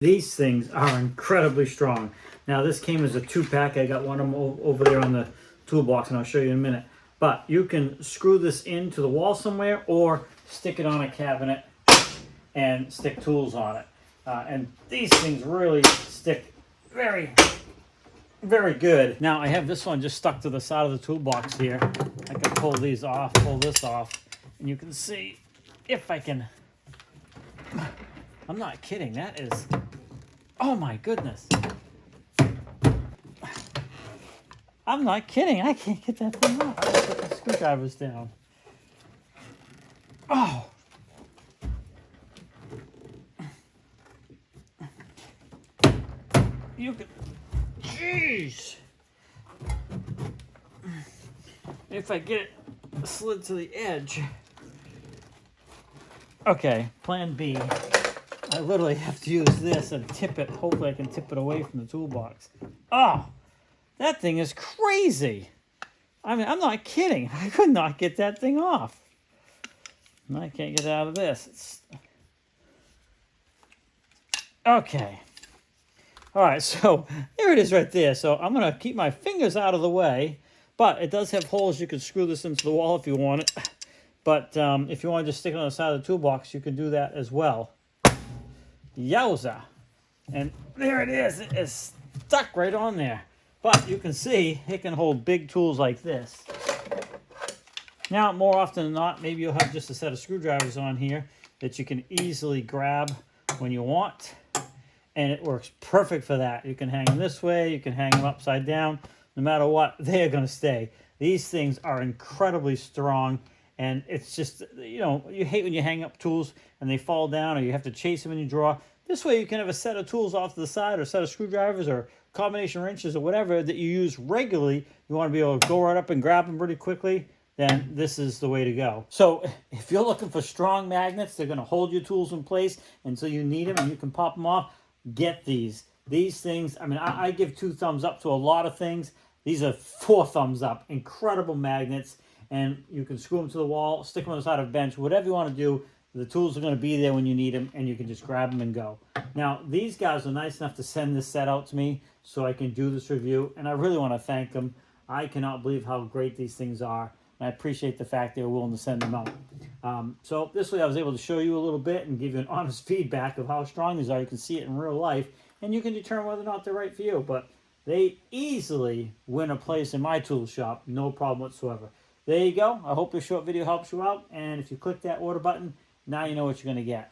These things are incredibly strong. Now this came as a 2-pack. I got one of them over there on the toolbox, and I'll show you in a minute. But you can screw this into the wall somewhere or stick it on a cabinet and stick tools on it. And these things really stick very, very good. Now I have this one just stuck to the side of the toolbox here. I can pull these off, pull this off, and you can see if I can. I'm not kidding, that is, oh my goodness. I'm not kidding, I can't get that thing off. I put the screwdrivers down. Oh. You can, jeez. If I get it slid to the edge. Okay, plan B. I literally have to use this and tip it. Hopefully I can tip it away from the toolbox. Oh, that thing is crazy. I mean, I'm not kidding. I could not get that thing off. And I can't get out of this. Okay. All right, so there it is right there. So I'm going to keep my fingers out of the way, but it does have holes. You can screw this into the wall if you want it. But if you want to just stick it on the side of the toolbox, you can do that as well. Yowza. And there it is. It is stuck right on there. But you can see it can hold big tools like this. Now, more often than not, maybe you'll have just a set of screwdrivers on here that you can easily grab when you want. And it works perfect for that. You can hang them this way. You can hang them upside down. No matter what, they are going to stay. These things are incredibly strong. And it's just, you know, you hate when you hang up tools and they fall down or you have to chase them in your drawer. This way you can have a set of tools off to the side or a set of screwdrivers or combination wrenches or whatever that you use regularly. You want to be able to go right up and grab them pretty quickly, then this is the way to go. So if you're looking for strong magnets, they're going to hold your tools in place until you need them and you can pop them off. Get these. These things, I mean, I give 2 thumbs up to a lot of things. These are 4 thumbs up. Incredible magnets. And you can screw them to the wall, stick them on the side of a bench, whatever you want to do. The tools are going to be there when you need them, and you can just grab them and go. Now, these guys are nice enough to send this set out to me so I can do this review, and I really want to thank them. I cannot believe how great these things are, and I appreciate the fact they were willing to send them out. So this way I was able to show you a little bit and give you an honest feedback of how strong these are. You can see it in real life, and you can determine whether or not they're right for you. But they easily win a place in my tool shop, no problem whatsoever. There you go. I hope this short video helps you out. And if you click that order button, now you know what you're going to get.